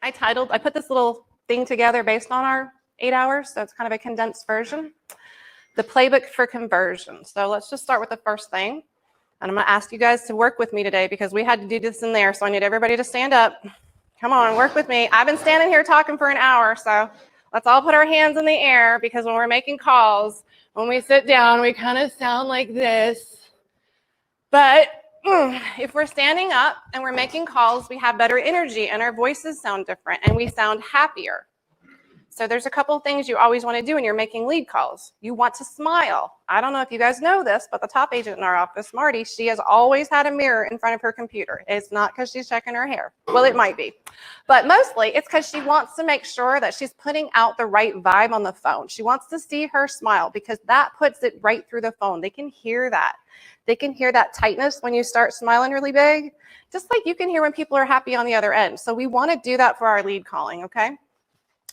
I put this little thing together based on our 8 hours, so it's kind of a condensed version. The playbook for conversion. So let's just start with the first thing. And I'm going to ask you guys to work with me today because we had to do this in there, so I need everybody to stand up. Come on, work with me. I've been standing here talking for an hour, so let's all put our hands in the air because when we're making calls, when we sit down, we kind of sound like this. But if we're standing up and we're making calls, we have better energy and our voices sound different and we sound happier. So there's a couple of things you always want to do when you're making lead calls. You want to smile. I don't know if you guys know this, but the top agent in our office, Marty, she has always had a mirror in front of her computer. It's not because she's checking her hair. Well, it might be. But mostly it's because she wants to make sure that she's putting out the right vibe on the phone. She wants to see her smile because that puts it right through the phone. They can hear that. They can hear that tightness when you start smiling really big, just like you can hear when people are happy on the other end. So we want to do that for our lead calling, okay?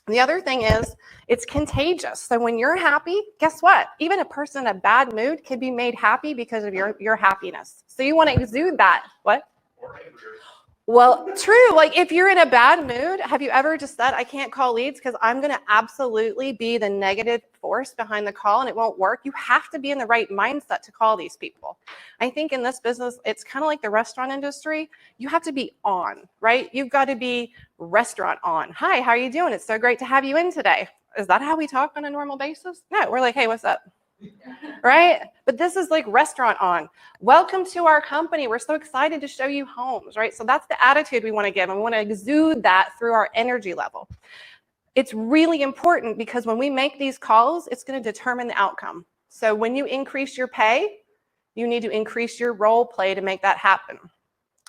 The other thing is it's contagious. So when you're happy, guess what? Even a person in a bad mood can be made happy because of your happiness. So you want to exude that. What? Well, true. Like if you're in a bad mood, have you ever just said, I can't call leads because I'm going to absolutely be the negative force behind the call and it won't work? You have to be in the right mindset to call these people. I think in this business, it's kind of like the restaurant industry. You have to be on, right? You've got to be restaurant on. Hi, how are you doing? It's so great to have you in today. Is that how we talk on a normal basis? No, we're like, hey, what's up? Right? But this is like restaurant on. Welcome to our company. We're so excited to show you homes, right? So that's the attitude we want to give, and we want to exude that through our energy level. It's really important because when we make these calls, it's going to determine the outcome. So when you increase your pay, you need to increase your role play to make that happen.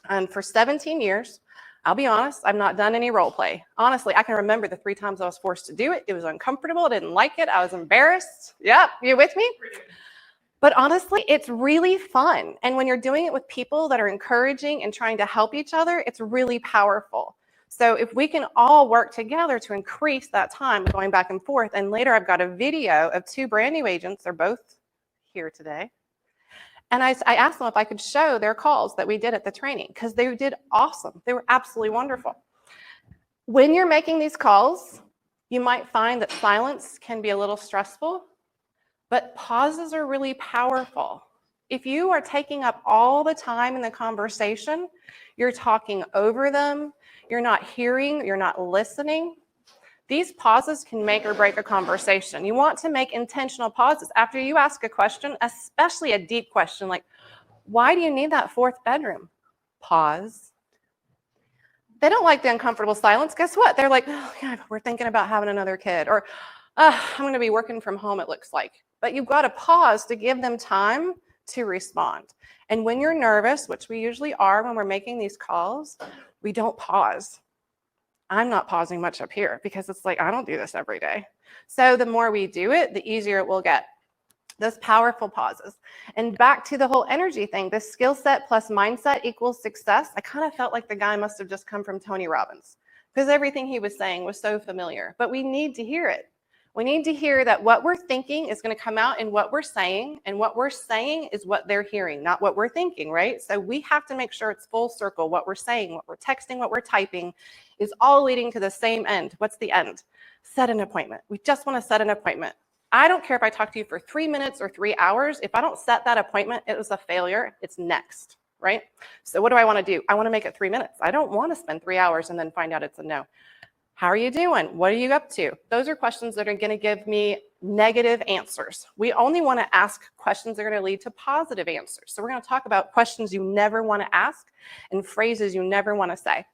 And for 17 years, I'll be honest, I've not done any role play. Honestly, I can remember the 3 times I was forced to do it. It was uncomfortable. I didn't like it. I was embarrassed. Yep, you with me? But honestly, it's really fun. And when you're doing it with people that are encouraging and trying to help each other, it's really powerful. So if we can all work together to increase that time going back and forth, and later I've got a video of 2 brand new agents. They're both here today. And I asked them if I could show their calls that we did at the training because they did awesome. They were absolutely wonderful. When you're making these calls, you might find that silence can be a little stressful, but pauses are really powerful. If you are taking up all the time in the conversation, you're talking over them, you're not hearing, you're not listening. These pauses can make or break a conversation. You want to make intentional pauses after you ask a question, especially a deep question like, why do you need that 4th bedroom? Pause. They don't like the uncomfortable silence. Guess what? They're like, oh, God, we're thinking about having another kid. Or, I'm going to be working from home, it looks like. But you've got to pause to give them time to respond. And when you're nervous, which we usually are when we're making these calls, we don't pause. I'm not pausing much up here because it's like, I don't do this every day. So the more we do it, the easier it will get. Those powerful pauses. And back to the whole energy thing, the skill set plus mindset equals success. I kind of felt like the guy must have just come from Tony Robbins because everything he was saying was so familiar, but we need to hear it. We need to hear that what we're thinking is going to come out in what we're saying, and what we're saying is what they're hearing, not what we're thinking, right? So we have to make sure it's full circle. What we're saying, what we're texting, what we're typing is all leading to the same end. What's the end? Set an appointment. We just want to set an appointment. I don't care if I talk to you for 3 minutes or 3 hours. If I don't set that appointment, it was a failure. It's next, right? So what do I want to do? I want to make it 3 minutes. I don't want to spend 3 hours and then find out it's a no. How are you doing? What are you up to? Those are questions that are going to give me negative answers. We only want to ask questions that are going to lead to positive answers. So we're going to talk about questions you never want to ask and phrases you never want to say.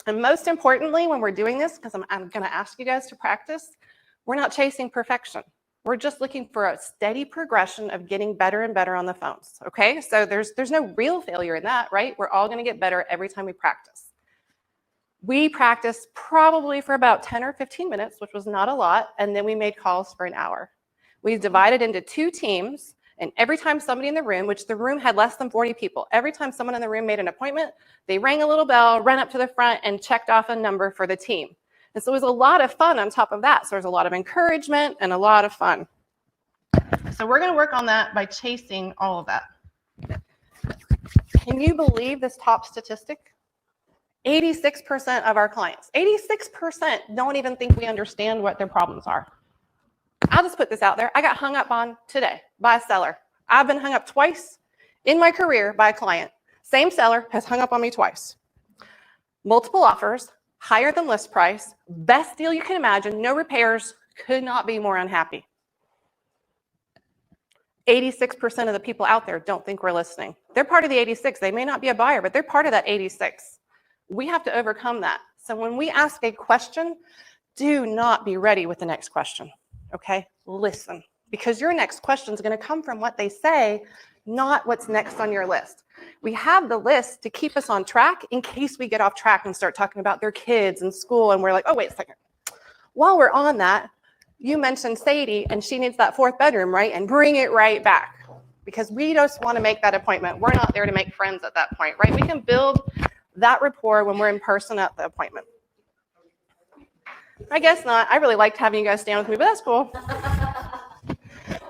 And most importantly, when we're doing this, because I'm going to ask you guys to practice, we're not chasing perfection. We're just looking for a steady progression of getting better and better on the phones, okay? So there's no real failure in that, right? We're all going to get better every time we practice. We practiced probably for about 10 or 15 minutes, which was not a lot, and then we made calls for an hour. We divided into 2 teams, and every time somebody in the room, which the room had less than 40 people, every time someone in the room made an appointment, they rang a little bell, ran up to the front, and checked off a number for the team. And so it was a lot of fun on top of that. So there's a lot of encouragement and a lot of fun. So we're going to work on that by chasing all of that. Can you believe this top statistic? 86% of our clients, 86% don't even think we understand what their problems are. I'll just put this out there. I got hung up on today by a seller. I've been hung up twice in my career by a client. Same seller has hung up on me twice. Multiple offers, higher than list price, best deal you can imagine, no repairs, could not be more unhappy. 86% of the people out there don't think we're listening. They're part of the 86. They may not be a buyer, but they're part of that 86. We have to overcome that. So when we ask a question, do not be ready with the next question, okay? Listen, because your next question is going to come from what they say, not what's next on your list. We have the list to keep us on track in case we get off track and start talking about their kids and school, and we're like, oh, wait a second. While we're on that, you mentioned Sadie, and she needs that 4th bedroom, right? And bring it right back, because we just want to make that appointment. We're not there to make friends at that point, right? We can build that rapport when we're in person at the appointment. I guess not. I really liked having you guys stand with me, but that's cool.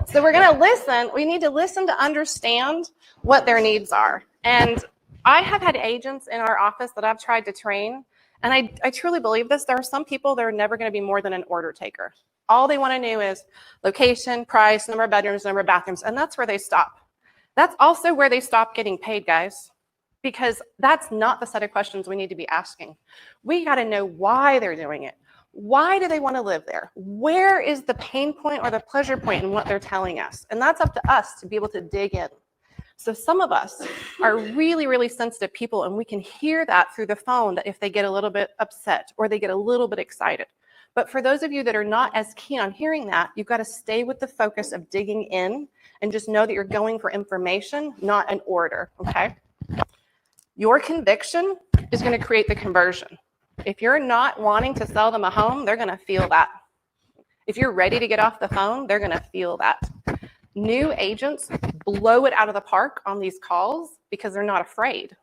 So we're going to listen. We need to listen to understand what their needs are. And I have had agents in our office that I've tried to train, and I truly believe this. There are some people that are never going to be more than an order taker. All they want to know is location, price, number of bedrooms, number of bathrooms, and that's where they stop. That's also where they stop getting paid, guys, because that's not the set of questions we need to be asking. We got to know why they're doing it. Why do they want to live there? Where is the pain point or the pleasure point in what they're telling us? And that's up to us to be able to dig in. So some of us are really, really sensitive people, and we can hear that through the phone, that if they get a little bit upset or they get a little bit excited. But for those of you that are not as keen on hearing that, you've got to stay with the focus of digging in and just know that you're going for information, not an order, okay? Your conviction is going to create the conversion. If you're not wanting to sell them a home, they're going to feel that. If you're ready to get off the phone, they're going to feel that. New agents blow it out of the park on these calls because they're not afraid.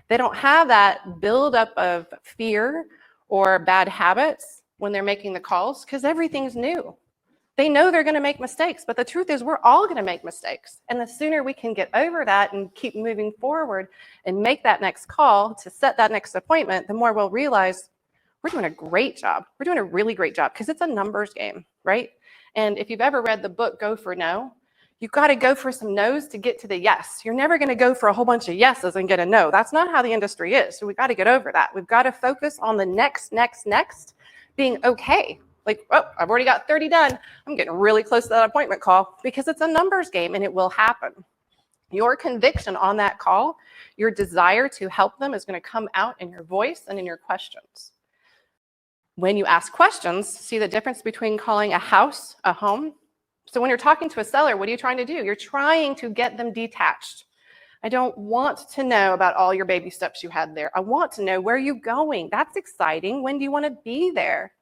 They don't have that buildup of fear or bad habits when they're making the calls because everything's new. They know they're going to make mistakes, but the truth is we're all going to make mistakes. And the sooner we can get over that and keep moving forward and make that next call to set that next appointment, the more we'll realize we're doing a great job. We're doing a really great job because it's a numbers game, right? And if you've ever read the book, Go for No, you've got to go for some no's to get to the yes. You're never going to go for a whole bunch of yeses and get a no. That's not how the industry is. So we've got to get over that. We've got to focus on the next, being okay. Like, oh, I've already got 30 done. I'm getting really close to that appointment call because it's a numbers game and it will happen. Your conviction on that call, your desire to help them is going to come out in your voice and in your questions. When you ask questions, see the difference between calling a house a home? So when you're talking to a seller, what are you trying to do? You're trying to get them detached. I don't want to know about all your baby steps you had there. I want to know where are you going. That's exciting. When do you want to be there?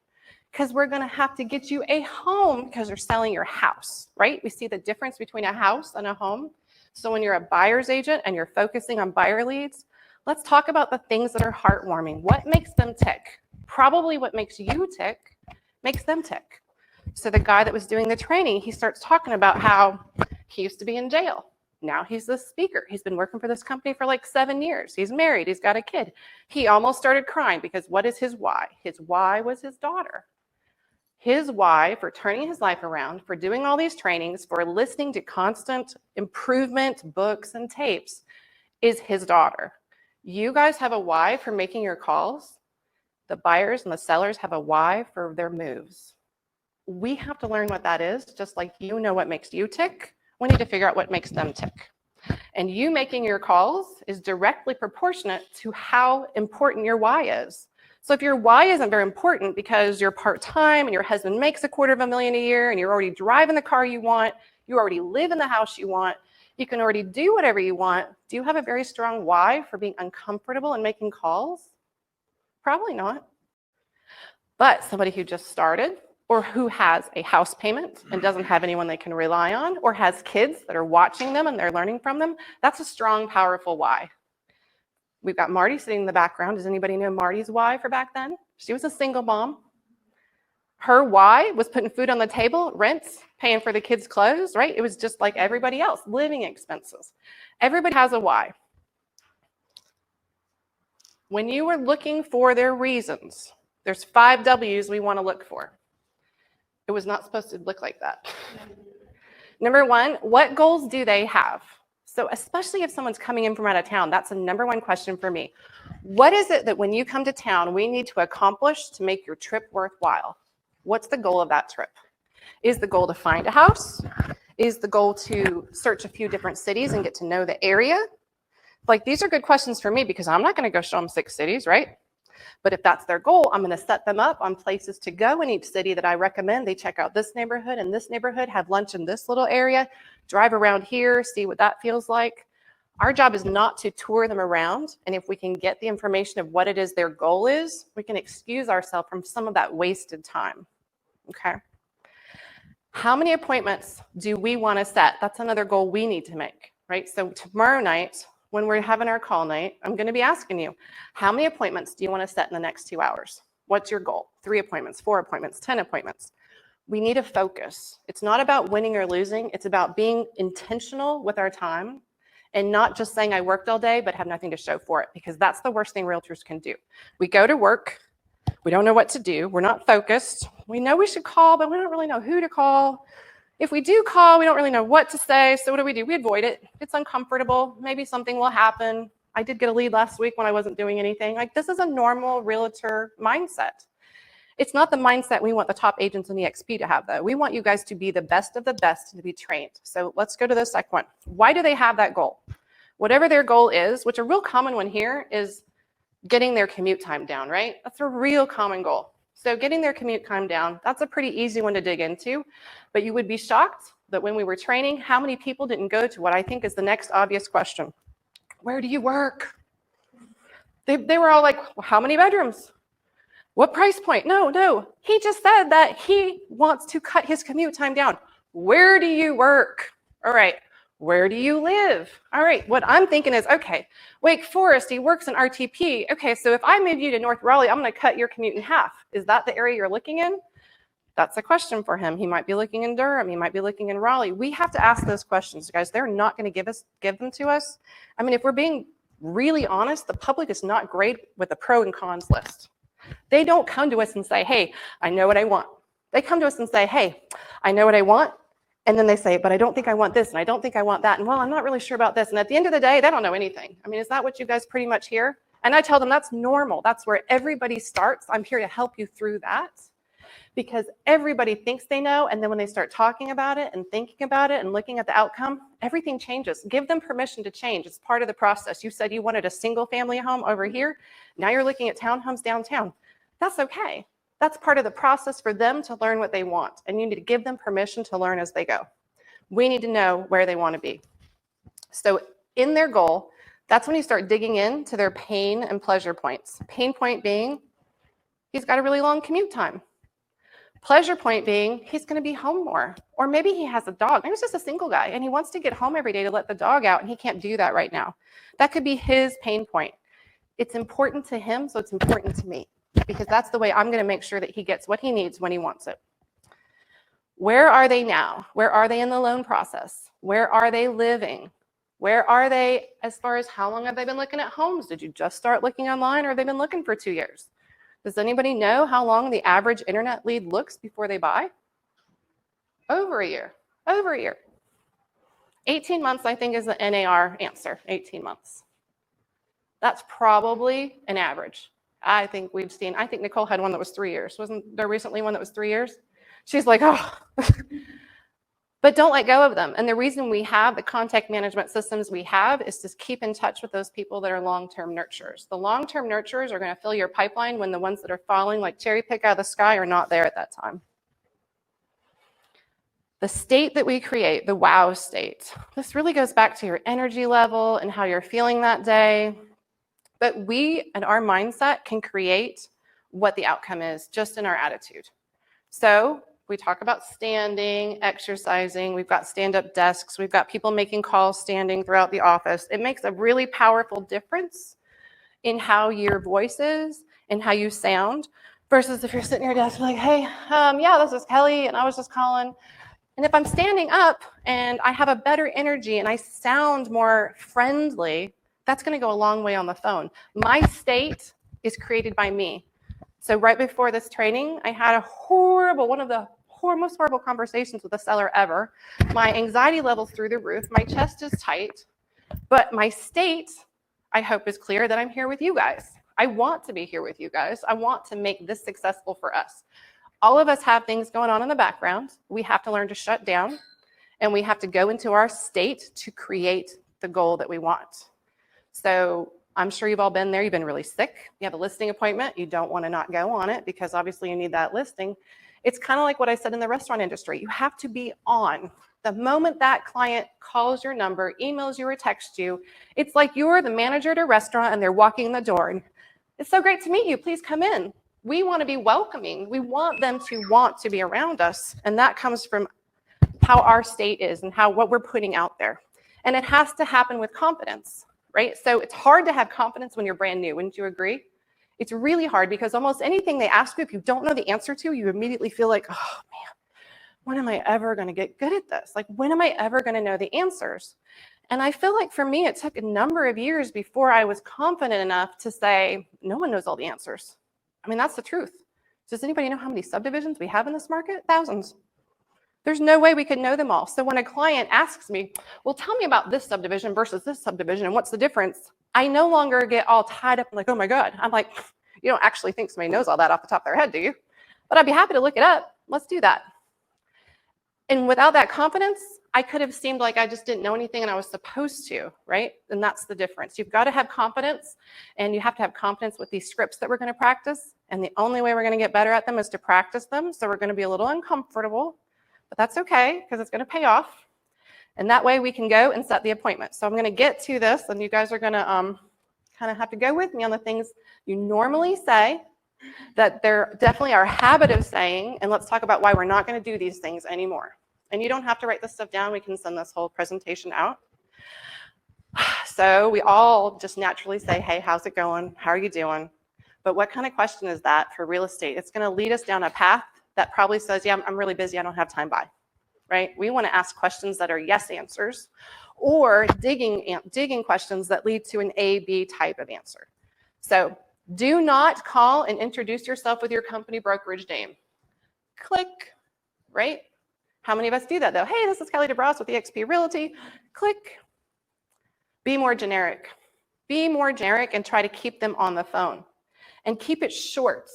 Because we're going to have to get you a home because you're selling your house, right? We see the difference between a house and a home. So when you're a buyer's agent and you're focusing on buyer leads, let's talk about the things that are heartwarming. What makes them tick? Probably what makes you tick makes them tick. So the guy that was doing the training, he starts talking about how he used to be in jail. Now he's the speaker. He's been working for this company for like 7 years. He's married. He's got a kid. He almost started crying because what is his why? His why was his daughter. His why for turning his life around, for doing all these trainings, for listening to constant improvement books and tapes is his daughter. You guys have a why for making your calls. The buyers and the sellers have a why for their moves. We have to learn what that is, just like you know what makes you tick. We need to figure out what makes them tick. And you making your calls is directly proportionate to how important your why is. So if your why isn't very important because you're part-time and your husband makes $250,000 a year and you're already driving the car you want, you already live in the house you want, you can already do whatever you want, do you have a very strong why for being uncomfortable and making calls? Probably not. But somebody who just started or who has a house payment and doesn't have anyone they can rely on or has kids that are watching them and they're learning from them, that's a strong, powerful why. We've got Marty sitting in the background. Does anybody know Marty's why for back then? She was a single mom. Her why was putting food on the table, rents, paying for the kids' clothes, right? It was just like everybody else, living expenses. Everybody has a why. when you were looking for their reasons, there's 5 W's we want to look for. It was not supposed to look like that. Number 1, what goals do they have? So especially if someone's coming in from out of town, that's the number 1 question for me. What is it that when you come to town, we need to accomplish to make your trip worthwhile? What's the goal of that trip? Is the goal to find a house? Is the goal to search a few different cities and get to know the area? Like, these are good questions for me because I'm not going to go show them 6 cities, right? But if that's their goal, I'm going to set them up on places to go in each city that I recommend. They check out this neighborhood and this neighborhood, have lunch in this little area, drive around here, see what that feels like. Our job is not to tour them around. And if we can get the information of what it is their goal is, we can excuse ourselves from some of that wasted time. Okay. How many appointments do we want to set? That's another goal we need to make, right? So tomorrow night, when we're having our call night, I'm going to be asking you, how many appointments do you want to set in the next 2 hours? What's your goal? 3 appointments, 4 appointments, 10 appointments. We need a focus. It's not about winning or losing. It's about being intentional with our time and not just saying I worked all day but have nothing to show for it, because that's the worst thing realtors can do. We go to work. We don't know what to do. We're not focused. We know we should call, but we don't really know who to call. If we do call, we don't really know what to say. So what do? We avoid it. It's uncomfortable. Maybe something will happen. I did get a lead last week when I wasn't doing anything. Like, this is a normal realtor mindset. It's not the mindset we want the top agents in EXP to have, though. We want you guys to be the best of the best and to be trained. So let's go to the second one. Why do they have that goal? Whatever their goal is, which a real common one here is getting their commute time down, right? That's a real common goal. So getting their commute time down, that's a pretty easy one to dig into. But you would be shocked that when we were training, how many people didn't go to what I think is the next obvious question. Where do you work? They were all like, well, how many bedrooms? What price point? No. He just said that he wants to cut his commute time down. Where do you work? All right. Where do you live? All right, what I'm thinking is, okay, Wake Forest, he works in RTP. Okay, so if I move you to North Raleigh, I'm going to cut your commute in half. Is that the area you're looking in? That's a question for him. He might be looking in Durham. He might be looking in Raleigh. We have to ask those questions, guys. They're not going to give them to us. I mean, if we're being really honest, the public is not great with a pro and cons list. They don't come to us and say, hey, I know what I want. They come to us and say, hey, I know what I want. And then they say, but I don't think I want this, and I don't think I want that, and well, I'm not really sure about this. And at the end of the day, they don't know anything. I mean, is that what you guys pretty much hear? And I tell them that's normal. That's where everybody starts. I'm here to help you through that, because everybody thinks they know, and then when they start talking about it and thinking about it and looking at the outcome, everything changes. Give them permission to change. It's part of the process. You said you wanted a single family home over here. Now you're looking at townhomes downtown. That's okay. That's part of the process for them to learn what they want, and you need to give them permission to learn as they go. We need to know where they want to be. So in their goal, that's when you start digging into their pain and pleasure points. Pain point being, he's got a really long commute time. Pleasure point being, he's going to be home more. Or maybe he has a dog. Maybe he's just a single guy, and he wants to get home every day to let the dog out, and he can't do that right now. That could be his pain point. It's important to him, so it's important to me, because that's the way I'm going to make sure that he gets what he needs when he wants it. Where are they now? Where are they in the loan process? Where are they living? Where are they as far as how long have they been looking at homes? Did you just start looking online, or have they been looking for 2 years? Does anybody know how long the average internet lead looks before they buy? Over a year. 18 months, I think, is the NAR answer, 18 months. That's probably an average. I think Nicole had one that was 3 years. Wasn't there recently one that was 3 years? She's like, oh. But don't let go of them. And the reason we have the contact management systems we have is to keep in touch with those people that are long-term nurturers. The long-term nurturers are going to fill your pipeline when the ones that are falling like cherry pick out of the sky are not there at that time. The state that we create, the wow state, this really goes back to your energy level and how you're feeling that day. But we and our mindset can create what the outcome is just in our attitude. So we talk about standing, exercising. We've got stand-up desks. We've got people making calls standing throughout the office. It makes a really powerful difference in how your voice is and how you sound versus if you're sitting at your desk like, hey, yeah, this is Kelly, and I was just calling. And if I'm standing up and I have a better energy and I sound more friendly, That's going to go a long way on the phone. My state is created by me. So right before this training, I had one of the most horrible conversations with a seller ever. My anxiety level's through the roof. My chest is tight. But my state, I hope, is clear that I'm here with you guys. I want to be here with you guys. I want to make this successful for us. All of us have things going on in the background. We have to learn to shut down, and we have to go into our state to create the goal that we want. So I'm sure you've all been there. You've been really sick. You have a listing appointment. You don't want to not go on it because obviously you need that listing. It's kind of like what I said in the restaurant industry. You have to be on. The moment that client calls your number, emails you, or texts you, it's like you're the manager at a restaurant and they're walking in the door. And it's so great to meet you. Please come in. We want to be welcoming. We want them to want to be around us. And that comes from how our state is and what we're putting out there. And it has to happen with confidence, right? So it's hard to have confidence when you're brand new. Wouldn't you agree? It's really hard because almost anything they ask you, if you don't know the answer to, you immediately feel like, oh man, when am I ever going to get good at this? Like, when am I ever going to know the answers? And I feel like for me, it took a number of years before I was confident enough to say, no one knows all the answers. I mean, that's the truth. Does anybody know how many subdivisions we have in this market? Thousands. There's no way we could know them all. So when a client asks me, well, tell me about this subdivision versus this subdivision and what's the difference? I no longer get all tied up and like, oh my God. I'm like, you don't actually think somebody knows all that off the top of their head, do you? But I'd be happy to look it up. Let's do that. And without that confidence, I could have seemed like I just didn't know anything and I was supposed to, right? And that's the difference. You've got to have confidence, and you have to have confidence with these scripts that we're going to practice. And the only way we're going to get better at them is to practice them. So we're going to be a little uncomfortable, but that's okay because it's going to pay off. And that way we can go and set the appointment. So I'm going to get to this, and you guys are going to kind of have to go with me on the things you normally say that there definitely are a habit of saying, and let's talk about why we're not going to do these things anymore. And you don't have to write this stuff down. We can send this whole presentation out. So we all just naturally say, hey, how's it going? How are you doing? But what kind of question is that for real estate? It's going to lead us down a path that probably says, yeah, I'm really busy. I don't have time. Bye. Right? We want to ask questions that are yes answers, or digging questions that lead to an A, B type of answer. So do not call and introduce yourself with your company brokerage name. Click, right? How many of us do that though? Hey, this is Kelly DeBras with eXp Realty. Click. Be more generic. Be more generic and try to keep them on the phone. And keep it short.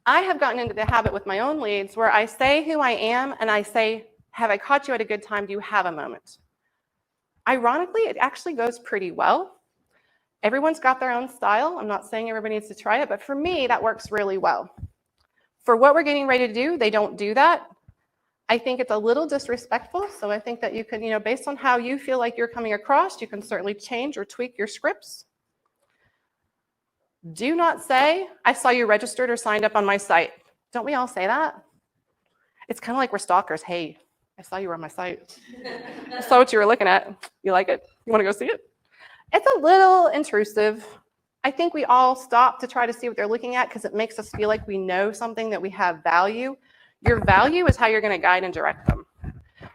I have gotten into the habit with my own leads where I say who I am and I say, have I caught you at a good time? Do you have a moment? Ironically, it actually goes pretty well. Everyone's got their own style. I'm not saying everybody needs to try it, but for me, that works really well. For what we're getting ready to do, they don't do that. I think it's a little disrespectful. So I think that you can, based on how you feel like you're coming across, you can certainly change or tweak your scripts. Do not say, I saw you registered or signed up on my site. Don't we all say that? It's kind of like we're stalkers. Hey, I saw you were on my site. I saw what you were looking at. You like it? You want to go see it? It's a little intrusive. I think we all stop to try to see what they're looking at because it makes us feel like we know something, that we have value. Your value is how you're going to guide and direct them.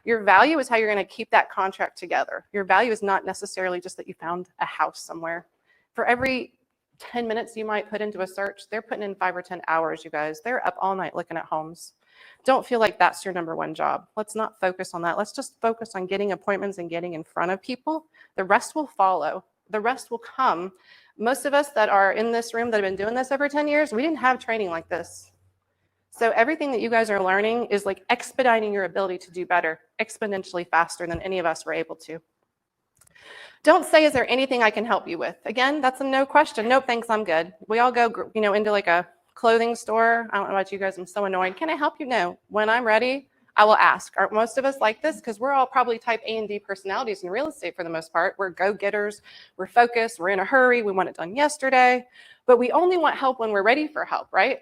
Your value is how you're going to keep that contract together. Your value is not necessarily just that you found a house somewhere. For every 10 minutes you might put into a search, they're putting in 5 or 10 hours, you guys. They're up all night looking at homes. Don't feel like that's your number one job. Let's not focus on that. Let's just focus on getting appointments and getting in front of people. The rest will follow. The rest will come. Most of us that are in this room that have been doing this over 10 years, we didn't have training like this. So everything that you guys are learning is like expediting your ability to do better, exponentially faster than any of us were able to. Don't say, is there anything I can help you with? Again, that's a no question. Nope, thanks, I'm good. We all go, into like a clothing store. I don't know about you guys, I'm so annoyed. Can I help you? No. When I'm ready, I will ask. Aren't most of us like this? Because we're all probably type A and D personalities in real estate for the most part. We're go-getters, we're focused, we're in a hurry, we want it done yesterday, but we only want help when we're ready for help, right?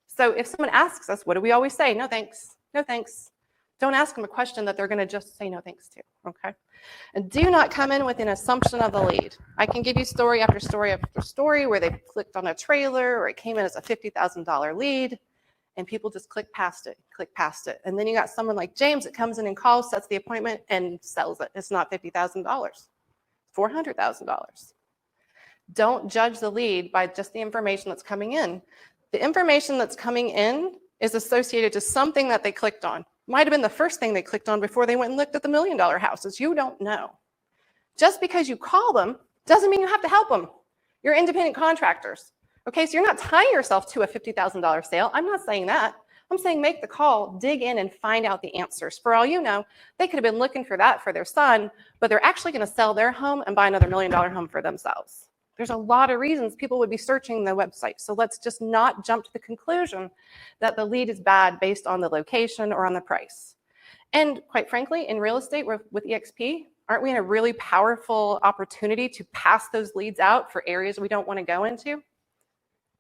So if someone asks us, what do we always say? No thanks, no thanks. Don't ask them a question that they're gonna just say no thanks to, okay? And do not come in with an assumption of the lead. I can give you story after story after story where they clicked on a trailer or it came in as a $50,000 lead and people just click past it. And then you got someone like James that comes in and calls, sets the appointment and sells it. It's not $50,000, it's $400,000. Don't judge the lead by just the information that's coming in. The information that's coming in is associated to something that they clicked on. Might have been the first thing they clicked on before they went and looked at the $1 million houses. You don't know. Just because you call them doesn't mean you have to help them. You're independent contractors. Okay, so you're not tying yourself to a $50,000 sale. I'm not saying that. I'm saying make the call, dig in, and find out the answers. For all you know, they could have been looking for that for their son, but they're actually going to sell their home and buy another $1 million home for themselves. There's a lot of reasons people would be searching the website. So let's just not jump to the conclusion that the lead is bad based on the location or on the price. And quite frankly, in real estate with EXP, aren't we in a really powerful opportunity to pass those leads out for areas we don't want to go into?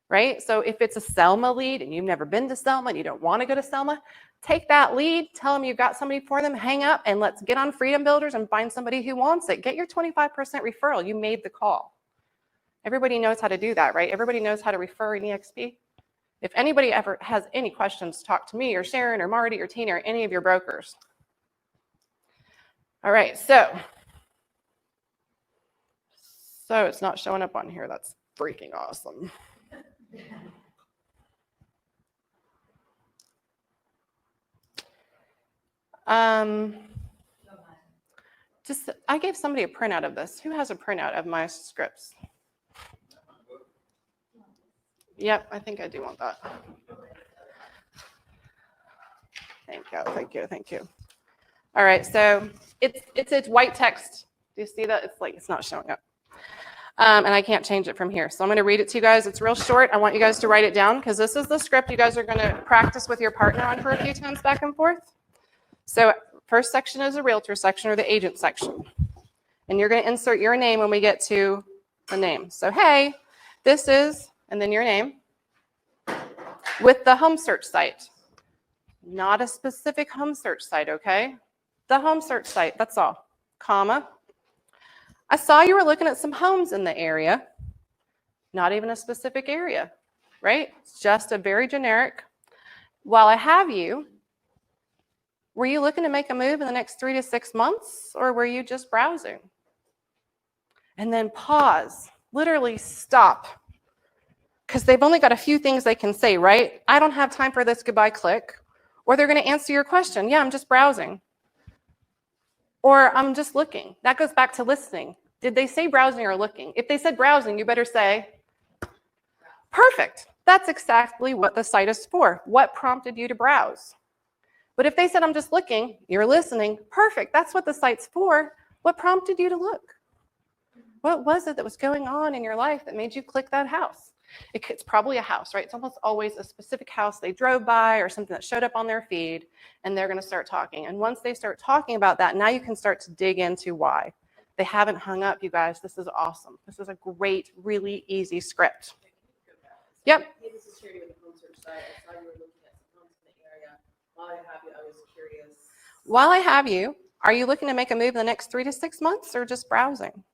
Right? So if it's a Selma lead and you've never been to Selma and you don't want to go to Selma, take that lead, tell them you've got somebody for them, hang up, and let's get on Freedom Builders and find somebody who wants it. Get your 25% referral. You made the call. Everybody knows how to do that, right? Everybody knows how to refer in EXP. If anybody ever has any questions, talk to me or Sharon or Marty or Tina or any of your brokers. All right, so it's not showing up on here. That's freaking awesome. I gave somebody a printout of this. Who has a printout of my scripts? Yep, I think I do want that. Thank you. All right, so it's white text. Do you see that? It's not showing up. And I can't change it from here. So I'm going to read it to you guys. It's real short. I want you guys to write it down because this is the script you guys are going to practice with your partner on for a few times back and forth. So first section is the realtor section or the agent section. And you're going to insert your name when we get to the name. So, hey, this is, and then your name, with the home search site. Not a specific home search site, okay? The home search site, that's all, comma. I saw you were looking at some homes in the area. Not even a specific area, right? It's just a very generic. While I have you, were you looking to make a move in the next 3 to 6 months, or were you just browsing? And then pause, literally stop. Because they've only got a few things they can say, right? I don't have time for this, goodbye, click. Or they're going to answer your question. Yeah, I'm just browsing. Or I'm just looking. That goes back to listening. Did they say browsing or looking? If they said browsing, you better say, perfect. That's exactly what the site is for. What prompted you to browse? But if they said, I'm just looking, you're listening, perfect. That's what the site's for. What prompted you to look? What was it that was going on in your life that made you click that house? It's probably a house, right? It's almost always a specific house they drove by or something that showed up on their feed, and they're going to start talking. And once they start talking about that, now you can start to dig into why. They haven't hung up, you guys. This is awesome. This is a great, really easy script. Yep. Hey, this is Charity with the home search site. I saw you were looking at some homes in the area. While I have you, I was curious. While I have you, are you looking to make a move in the next 3 to 6 months or just browsing?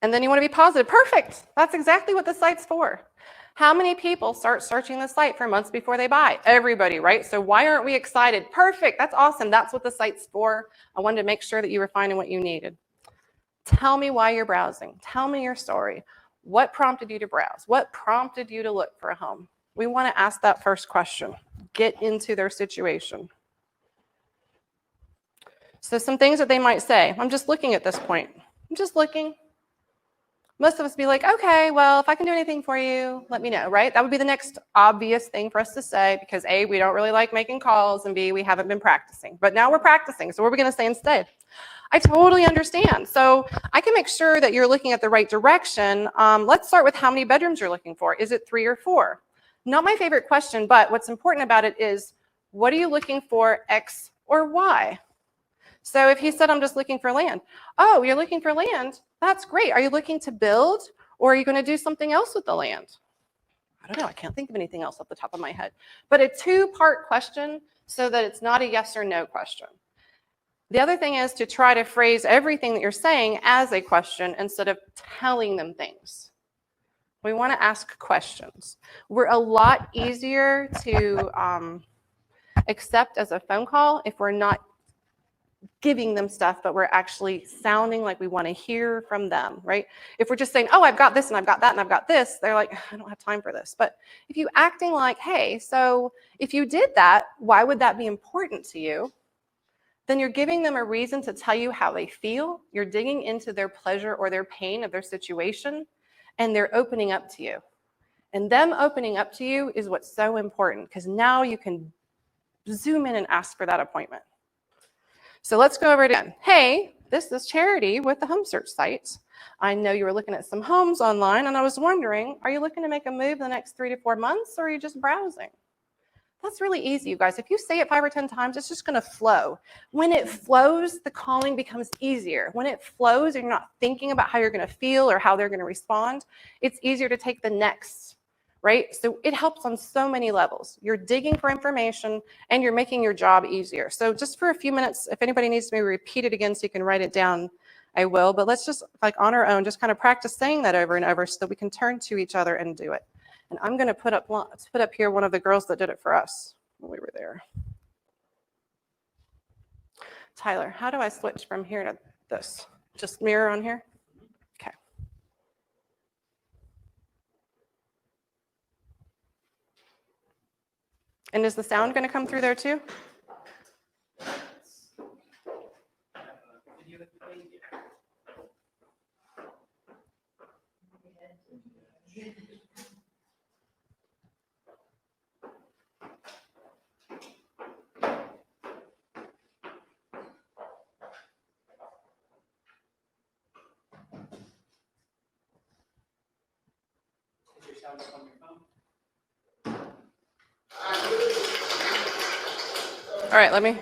And then you want to be positive. Perfect. That's exactly what the site's for. How many people start searching the site for months before they buy? Everybody, right? So why aren't we excited? Perfect. That's awesome. That's what the site's for. I wanted to make sure that you were finding what you needed. Tell me why you're browsing. Tell me your story. What prompted you to browse? What prompted you to look for a home? We want to ask that first question. Get into their situation. So some things that they might say. I'm just looking at this point. I'm just looking. Most of us be like, okay, well, if I can do anything for you, let me know, right? That would be the next obvious thing for us to say because A, we don't really like making calls, and B, we haven't been practicing. But now we're practicing, so what are we going to say instead? I totally understand. So I can make sure that you're looking at the right direction. Let's start with how many bedrooms you're looking for. Is it 3 or 4? Not my favorite question, but what's important about it is, what are you looking for, X or Y? So if he said, I'm just looking for land. Oh, you're looking for land? That's great. Are you looking to build, or are you going to do something else with the land? I don't know. I can't think of anything else off the top of my head. But a 2-part question so that it's not a yes or no question. The other thing is to try to phrase everything that you're saying as a question instead of telling them things. We want to ask questions. We're a lot easier to accept as a phone call if we're not giving them stuff, but we're actually sounding like we want to hear from them, right? If we're just saying, oh, I've got this and I've got that and I've got this, they're like, I don't have time for this. But if you acting like, hey, so if you did that, why would that be important to you? Then you're giving them a reason to tell you how they feel. You're digging into their pleasure or their pain of their situation, and they're opening up to you. And them opening up to you is what's so important, because now you can zoom in and ask for that appointment. So let's go over it again. Hey, this is Charity with the home search site. I know you were looking at some homes online, and I was wondering, are you looking to make a move in the next 3 to 4 months, or are you just browsing? That's really easy, you guys. If you say it 5 or 10 times, it's just going to flow. When it flows, the calling becomes easier. When it flows and you're not thinking about how you're going to feel or how they're going to respond, it's easier to take the next, right? So it helps on so many levels. You're digging for information and you're making your job easier. So just for a few minutes, if anybody needs to maybe repeat it again so you can write it down, I will. But let's just, like on our own, just kind of practice saying that over and over so that we can turn to each other and do it. And I'm going to put up here one of the girls that did it for us when we were there. Tyler, how do I switch from here to this? Just mirror on here? Okay. And is the sound going to come through there too? All right, let me.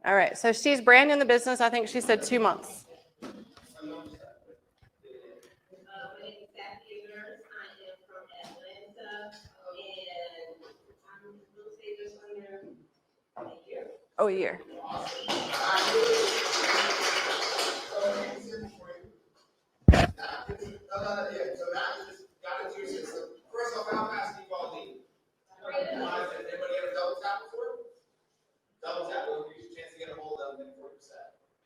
All right, so she's brand new in the business. I think she said 2 months. Oh, a year. So that just got into your system. First off, how fast do you call lead? Anybody ever double tap before? Double tap will increase your chance to get a hold of them in 40%.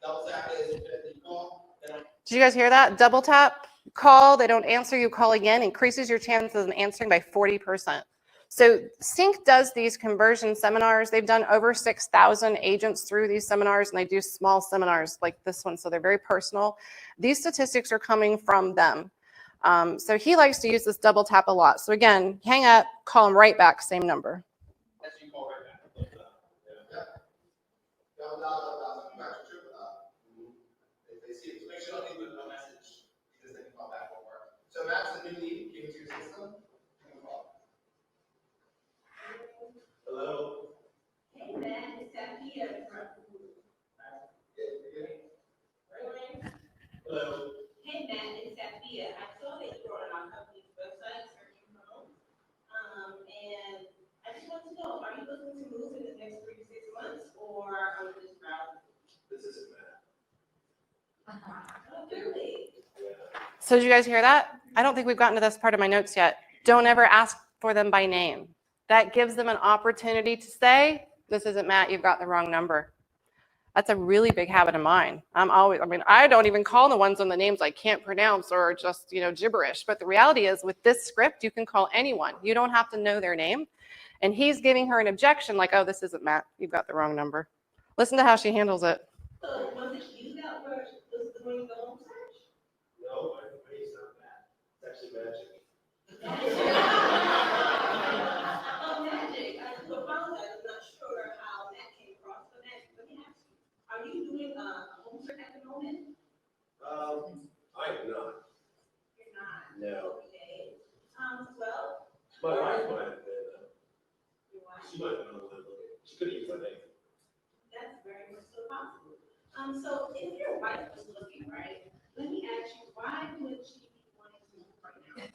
Double tap is if you call. Did you guys hear that? Double tap, call, they don't answer, you call again, increases your chances of answering by 40%. So Sync does these conversion seminars. They've done over 6,000 agents through these seminars, and they do small seminars like this one, so they're very personal. These statistics are coming from them. So he likes to use this double tap a lot. So again, hang up, call him right back, same number. You call right back. If they see it, make sure they leave a message because they can call back for work. So that's the new lead given to your system. Hello. Hey man, it's Sophia from. Hello. Hey man, it's Sophia. I saw that you were on our company's website searching for homes. And I just want to know, are you looking to move in the next 3 to 6 months, or are you just browsing? This isn't Matt. Oh, really? So did you guys hear that? I don't think we've gotten to this part of my notes yet. Don't ever ask for them by name. That gives them an opportunity to say, this isn't Matt, you've got the wrong number. That's a really big habit of mine. I don't even call the ones on the names I can't pronounce or just, gibberish. But the reality is with this script, you can call anyone. You don't have to know their name. And he's giving her an objection like, oh, this isn't Matt, you've got the wrong number. Listen to how she handles it. So was it you that was doing the home search? No, my name's not Matt. It's actually magic. Oh, magic. I do apologize. I'm not sure how that came across, but let me ask you, are you doing a home search at the moment? I am not. You're not? No. Okay. Well. My wife might have been. Your wife? She might have been looking. She could have used my name. That's very much so possible. So if your wife was looking, right, let me ask you, why would she be wanting to move right now?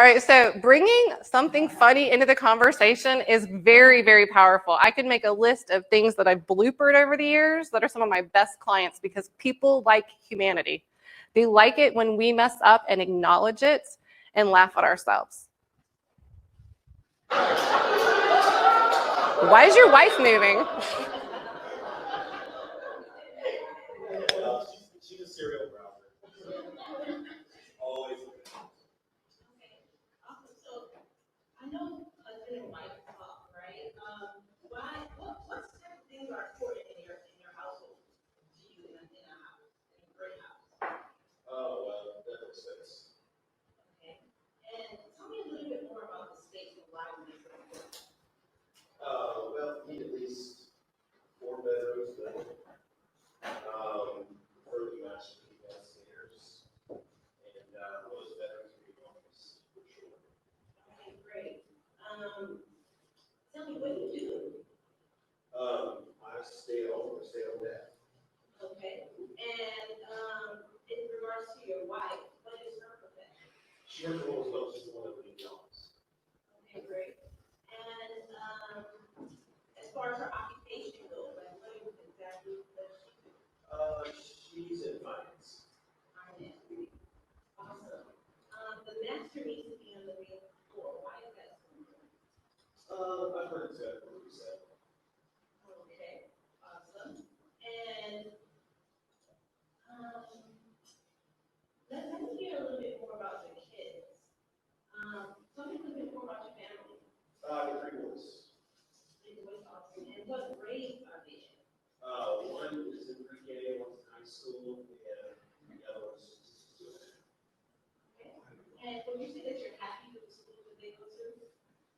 right, so bringing something funny into the conversation is very, very powerful. I could make a list of things that I've bloopered over the years that are some of my best clients because people like humanity. They like it when we mess up and acknowledge it and laugh at ourselves. Why is your wife moving? She's a serial browser. Always. So I know husband and wife talk, right? What type of things are important in your household to you in a house, in a great house? Oh, well, that makes sense. Okay. And tell me a little bit more about the space and why we make it important. Well, we need at least 4 bedrooms, then. Preferably matched with downstairs. And those bedrooms would be office, for sure. Okay, great. Tell me, what do you do? I stay home dad. Okay. And in regards to your wife, what is her profession? She works for Rolls she's the one that would need the office. Okay, great. And as far as her occupation goes, like what exactly does she do? She's in finance. Finance. Awesome. The master needs to be on the main floor. Why is that so important? I've heard exactly what you said. Okay, awesome. And let me hear a little bit more about your kids. Tell me a little bit more about your family. The 3 boys. Awesome. And what grades are they in? One is in pre-K, one's in high school, and the other one's just doing it. Okay. And would you say that you're happy with the school that they go to?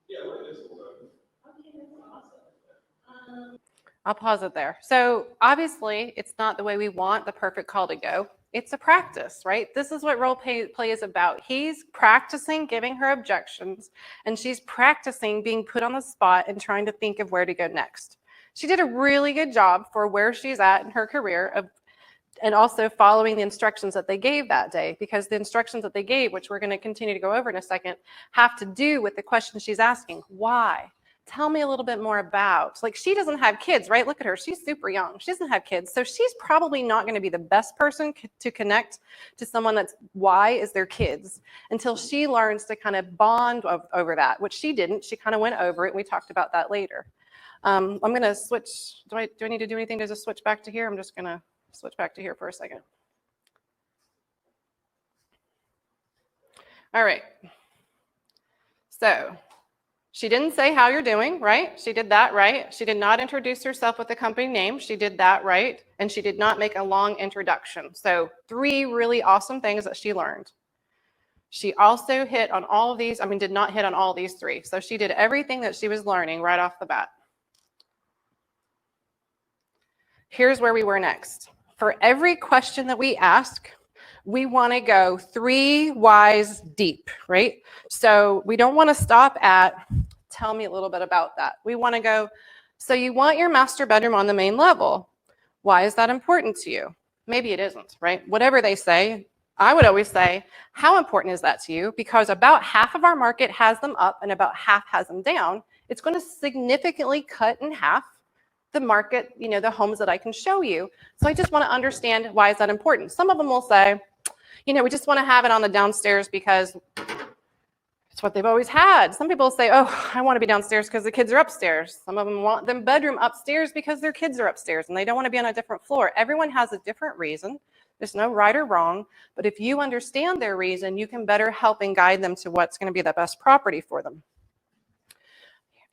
Yeah, we're in school zone. Okay, that's awesome. I'll pause it there. So obviously, it's not the way we want the perfect call to go. It's a practice, right? This is what role play is about. He's practicing giving her objections, and she's practicing being put on the spot and trying to think of where to go next. She did a really good job for where she's at in her career and also following the instructions that they gave that day, because the instructions that they gave, which we're going to continue to go over in a second, have to do with the question she's asking. Why? Tell me a little bit more about, like, she doesn't have kids, right? Look at her. She's super young. She doesn't have kids. So she's probably not going to be the best person to connect to someone that's why is their kids until she learns to kind of bond over that, which she didn't. She kind of went over it, and we talked about that later. I'm going to switch. Do I need to do anything to just switch back to here? I'm just going to switch back to here for a second. All right. So she didn't say how you're doing, right? She did that right. She did not introduce herself with the company name. She did that right. And she did not make a long introduction. So 3 really awesome things that she learned. She also hit on all of these. Did not hit on all these 3. So she did everything that she was learning right off the bat. Here's where we were next. For every question that we ask, we want to go 3 whys deep, right? So we don't want to stop at, tell me a little bit about that. We want to go, so you want your master bedroom on the main level. Why is that important to you? Maybe it isn't, right? Whatever they say, I would always say, how important is that to you? Because about half of our market has them up and about half has them down. It's going to significantly cut in half the market, the homes that I can show you. So I just want to understand, why is that important? Some of them will say, we just want to have it on the downstairs because it's what they've always had. Some people say, oh, I want to be downstairs because the kids are upstairs. Some of them want them bedroom upstairs because their kids are upstairs and they don't want to be on a different floor. Everyone has a different reason. There's no right or wrong, but if you understand their reason, you can better help and guide them to what's going to be the best property for them.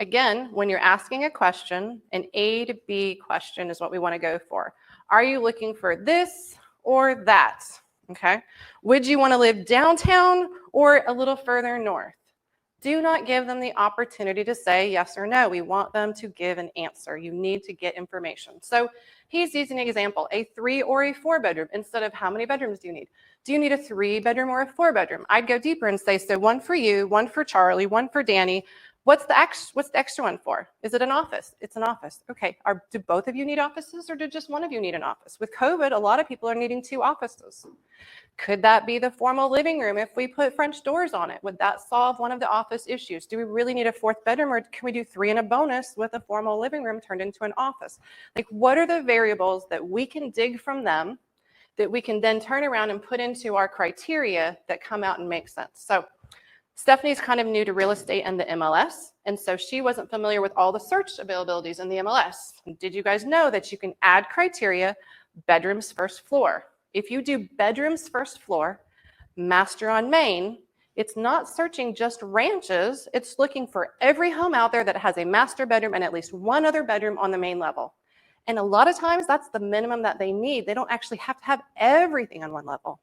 Again, when you're asking a question, an A to B question is what we want to go for. Are you looking for this or that? Okay. Would you want to live downtown or a little further north? Do not give them the opportunity to say yes or no. We want them to give an answer. You need to get information. So he's using an example, a 3 or a 4 bedroom instead of how many bedrooms do you need? Do you need a 3 bedroom or a 4 bedroom? I'd go deeper and say, so 1 for you, 1 for Charlie, 1 for Danny. What's the extra one for? Is it an office? It's an office. Okay, do both of you need offices or do just one of you need an office? With COVID, a lot of people are needing 2 offices. Could that be the formal living room if we put French doors on it? Would that solve one of the office issues? Do we really need a 4th bedroom, or can we do 3 and a bonus with a formal living room turned into an office? Like, what are the variables that we can dig from them that we can then turn around and put into our criteria that come out and make sense? So Stephanie's kind of new to real estate and the MLS, and so she wasn't familiar with all the search availabilities in the MLS. Did you guys know that you can add criteria, bedrooms first floor? If you do bedrooms first floor, master on main, it's not searching just ranches, it's looking for every home out there that has a master bedroom and at least one other bedroom on the main level. And a lot of times that's the minimum that they need. They don't actually have to have everything on one level.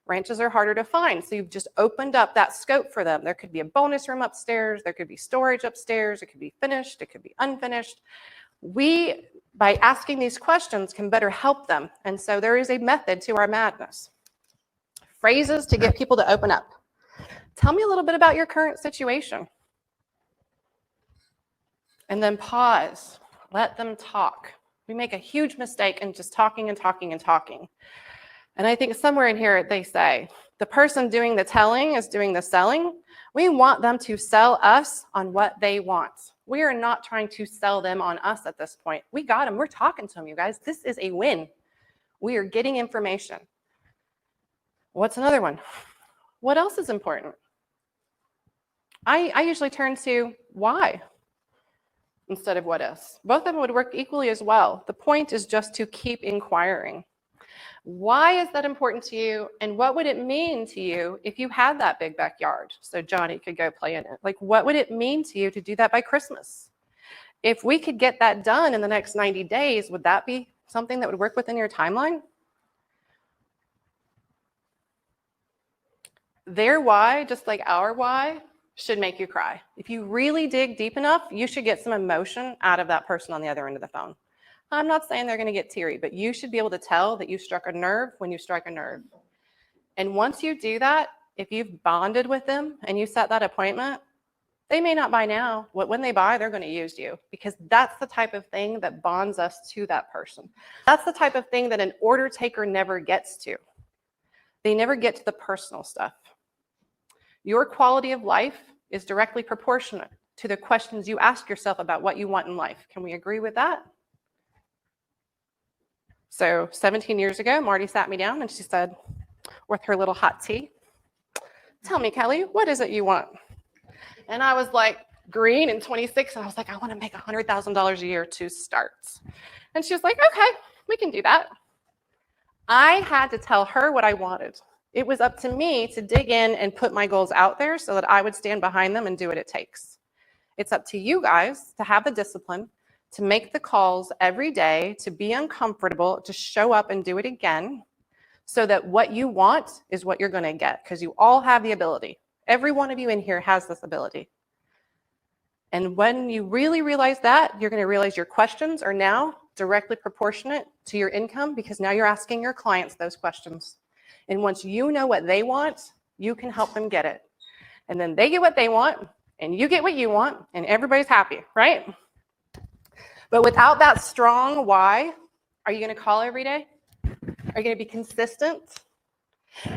Ranches are harder to find, so you've just opened up that scope for them. There could be a bonus room upstairs, there could be storage upstairs, it could be finished, it could be unfinished. We, by asking these questions, can better help them. And so there is a method to our madness. Phrases to get people to open up. Tell me a little bit about your current situation. And then pause. Let them talk. We make a huge mistake in just talking and talking and talking. And I think somewhere in here they say, the person doing the telling is doing the selling. We want them to sell us on what they want. We are not trying to sell them on us at this point. We got them. We're talking to them, you guys. This is a win. We are getting information. What's another one? What else is important? I usually turn to why instead of what is. Both of them would work equally as well. The point is just to keep inquiring. Why is that important to you? And what would it mean to you if you had that big backyard so Johnny could go play in it? Like, what would it mean to you to do that by Christmas? If we could get that done in the next 90 days, would that be something that would work within your timeline? Their why, just like our why, should make you cry. If you really dig deep enough, you should get some emotion out of that person on the other end of the phone. I'm not saying they're going to get teary, but you should be able to tell that you struck a nerve when you strike a nerve. And once you do that, if you've bonded with them and you set that appointment, they may not buy now. When they buy, they're going to use you, because that's the type of thing that bonds us to that person. That's the type of thing that an order taker never gets to. They never get to the personal stuff. Your quality of life is directly proportionate to the questions you ask yourself about what you want in life. Can we agree with that? So 17 years ago, Marty sat me down and she said, with her little hot tea, tell me, Kelly, what is it you want? And I was like, green and 26. And I was like, I want to make $100,000 a year to start. And she was like, okay, we can do that. I had to tell her what I wanted. It was up to me to dig in and put my goals out there so that I would stand behind them and do what it takes. It's up to you guys to have the discipline, to make the calls every day, to be uncomfortable, to show up and do it again, so that what you want is what you're going to get, because you all have the ability. Every one of you in here has this ability. And when you really realize that, you're going to realize your questions are now directly proportionate to your income, because now you're asking your clients those questions. And once you know what they want, you can help them get it. And then they get what they want, and you get what you want, and everybody's happy, right? But without that strong why, are you going to call every day? Are you going to be consistent?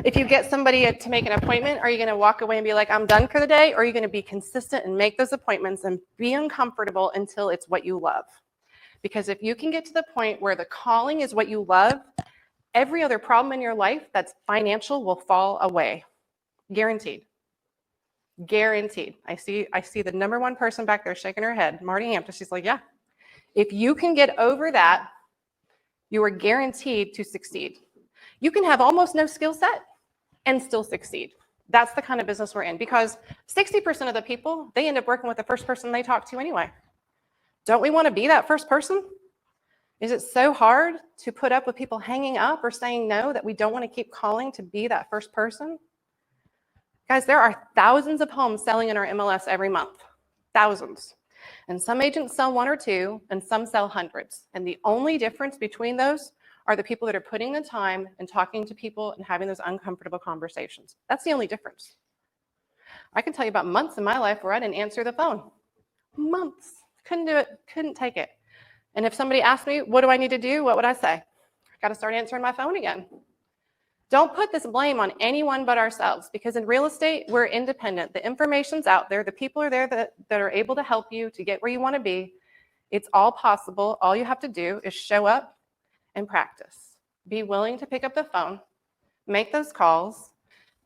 If you get somebody to make an appointment, are you going to walk away and be like, I'm done for the day? Or are you going to be consistent and make those appointments and be uncomfortable until it's what you love? Because if you can get to the point where the calling is what you love, every other problem in your life that's financial will fall away. Guaranteed. Guaranteed. I see the number one person back there shaking her head, Marty Hampton. She's like, yeah. If you can get over that, you are guaranteed to succeed. You can have almost no skill set and still succeed. That's the kind of business we're in, because 60% of the people, they end up working with the first person they talk to anyway. Don't we want to be that first person? Is it so hard to put up with people hanging up or saying no that we don't want to keep calling to be that first person? Guys, there are thousands of homes selling in our MLS every month. Thousands. And some agents sell 1 or 2, and some sell hundreds. And the only difference between those are the people that are putting the time and talking to people and having those uncomfortable conversations. That's the only difference. I can tell you about months in my life where I didn't answer the phone. months. Couldn't do it, couldn't take it. And if somebody asked me, what do I need to do? What would I say? I got to start answering my phone again. Don't put this blame on anyone but ourselves, because in real estate, we're independent. The information's out there. The people are there that are able to help you to get where you want to be. It's all possible. All you have to do is show up and practice. Be willing to pick up the phone, make those calls,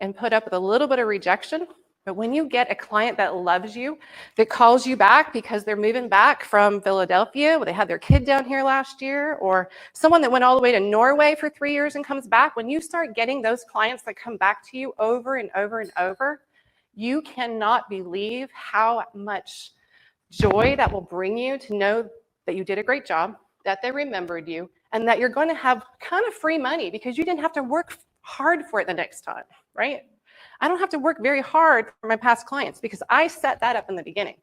and put up with a little bit of rejection. But when you get a client that loves you, that calls you back because they're moving back from Philadelphia, where they had their kid down here last year, or someone that went all the way to Norway for 3 years and comes back, when you start getting those clients that come back to you over and over and over, you cannot believe how much joy that will bring you to know that you did a great job, that they remembered you, and that you're going to have kind of free money because you didn't have to work hard for it the next time, right? I don't have to work very hard for my past clients because I set that up in the beginning.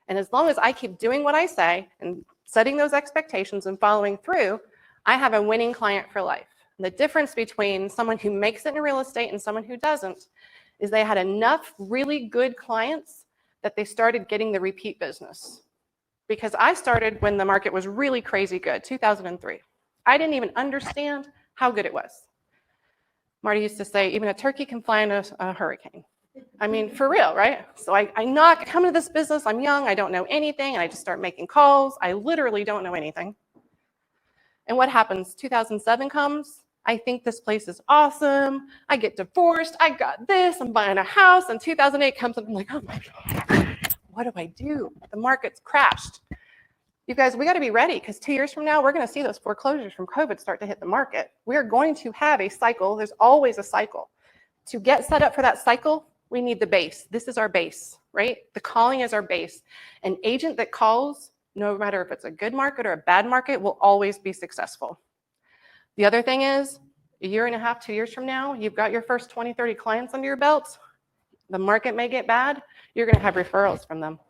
And as long as I keep doing what I say and setting those expectations and following through, I have a winning client for life. And the difference between someone who makes it in real estate and someone who doesn't is they had enough really good clients that they started getting the repeat business. Because I started when the market was really crazy good, 2003. I didn't even understand how good it was. Marty used to say, even a turkey can fly in a hurricane. I mean, for real, right? So I come into this business, I'm young, I don't know anything, and I just start making calls. I literally don't know anything. And what happens? 2007 comes, I think this place is awesome. I get divorced, I got this, I'm buying a house. And 2008 comes and I'm like, oh my God, what do I do? The market's crashed. You guys, we got to be ready because 2 years from now, we're going to see those foreclosures from COVID start to hit the market. We are going to have a cycle. There's always a cycle. To get set up for that cycle, we need the base. This is our base, right? The calling is our base. An agent that calls, no matter if it's a good market or a bad market, will always be successful. The other thing is, a year and a half, 2 years from now, you've got your first 20, 30 clients under your belt. The market may get bad. You're going to have referrals from them.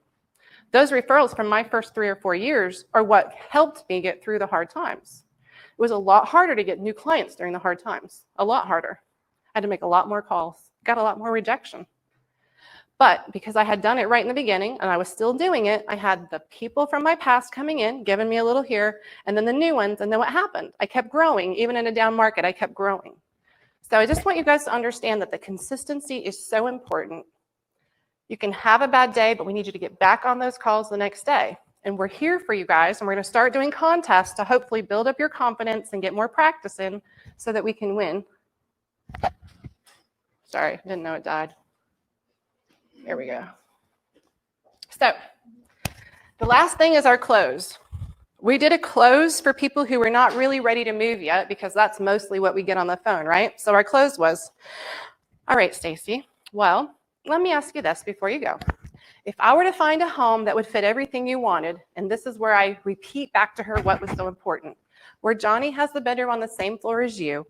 Those referrals from my first 3 or 4 years are what helped me get through the hard times. It was a lot harder to get new clients during the hard times, a lot harder. I had to make a lot more calls, got a lot more rejection. But because I had done it right in the beginning and I was still doing it, I had the people from my past coming in, giving me a little here, and then the new ones, and then what happened? I kept growing. Even in a down market, I kept growing. So I just want you guys to understand that the consistency is so important. You can have a bad day, but we need you to get back on those calls the next day. And we're here for you guys, and we're going to start doing contests to hopefully build up your confidence and get more practice in so that we can win. Sorry, didn't know it died. There we go. So the last thing is our close. We did a close for people who were not really ready to move yet because that's mostly what we get on the phone, right? So our close was, all right, Stacy, well, let me ask you this before you go. If I were to find a home that would fit everything you wanted, and this is where I repeat back to her what was so important, where Johnny has the bedroom on the same floor as you,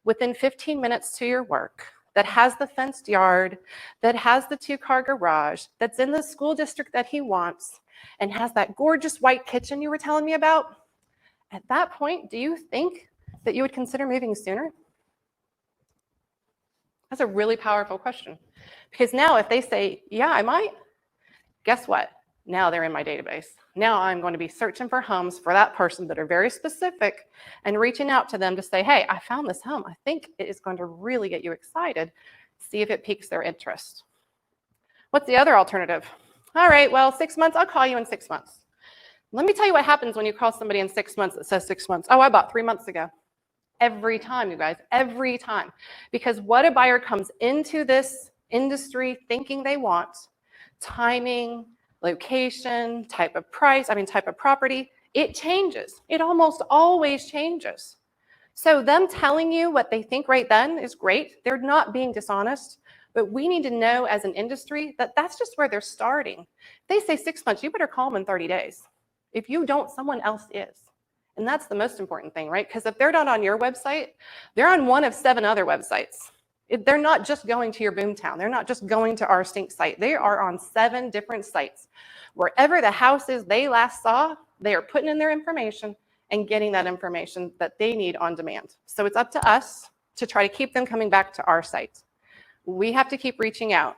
within 15 minutes to your work, that has the fenced yard, that has the 2-car garage, that's in the school district that he wants, and has that gorgeous white kitchen you were telling me about, at that point, do you think that you would consider moving sooner? That's a really powerful question. Because now if they say, yeah, I might, guess what? Now they're in my database. Now I'm going to be searching for homes for that person that are very specific and reaching out to them to say, hey, I found this home. I think it is going to really get you excited. See if it piques their interest. What's the other alternative? All right, well, 6 months, I'll call you in 6 months. Let me tell you what happens when you call somebody in 6 months that says 6 months. Oh, I bought 3 months ago. Every time, you guys, every time. Because what a buyer comes into this industry thinking they want, timing, location, type of property, it changes. It almost always changes. So them telling you what they think right then is great. They're not being dishonest, but we need to know as an industry that that's just where they're starting. If they say 6 months, you better call them in 30 days. If you don't, someone else is. And that's the most important thing, right? Because if they're not on your website, they're on one of 7 other websites. They're not just going to your boomtown. They're not just going to our stink site. They are on 7 different sites. Wherever the house is they last saw, they are putting in their information and getting that information that they need on demand. So it's up to us to try to keep them coming back to our site. We have to keep reaching out.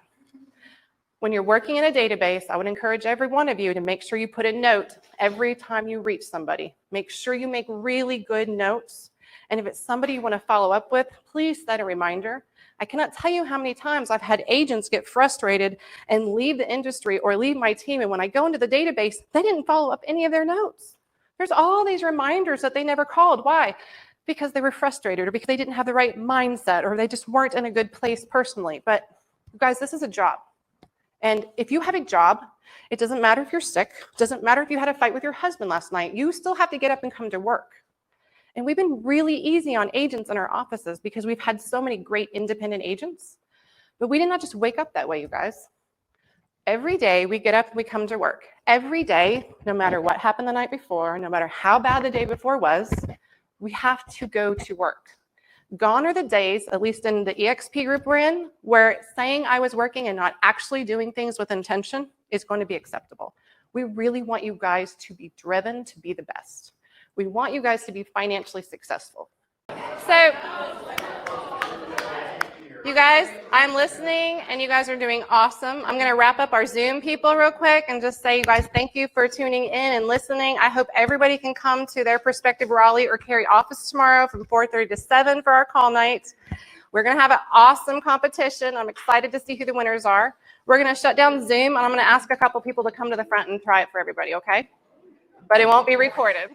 when you're working in a database, I would encourage every one of you to make sure you put a note every time you reach somebody. Make sure you make really good notes. And if it's somebody you want to follow up with, please set a reminder. I cannot tell you how many times I've had agents get frustrated and leave the industry or leave my team. And when I go into the database, they didn't follow up any of their notes. There's all these reminders that they never called. Why? Because they were frustrated or because they didn't have the right mindset or they just weren't in a good place personally. But guys, this is a job. And if you have a job, it doesn't matter if you're sick, it doesn't matter if you had a fight with your husband last night, you still have to get up and come to work. And we've been really easy on agents in our offices because we've had so many great independent agents. But we did not just wake up that way, you guys. Every day we get up and we come to work. Every day, no matter what happened the night before, no matter how bad the day before was, we have to go to work. Gone are the days, at least in the EXP group we're in, where saying I was working and not actually doing things with intention is going to be acceptable. We really want you guys to be driven to be the best. We want you guys to be financially successful. So, you guys, I'm listening and you guys are doing awesome. I'm going to wrap up our Zoom people real quick and just say, you guys, thank you for tuning in and listening. I hope everybody can come to their Perspective Raleigh or Cary office tomorrow from 4:30 to 7 for our call night. We're going to have an awesome competition. I'm excited to see who the winners are. We're going to shut down Zoom and I'm going to ask a couple people to come to the front and try it for everybody, okay? But it won't be recorded.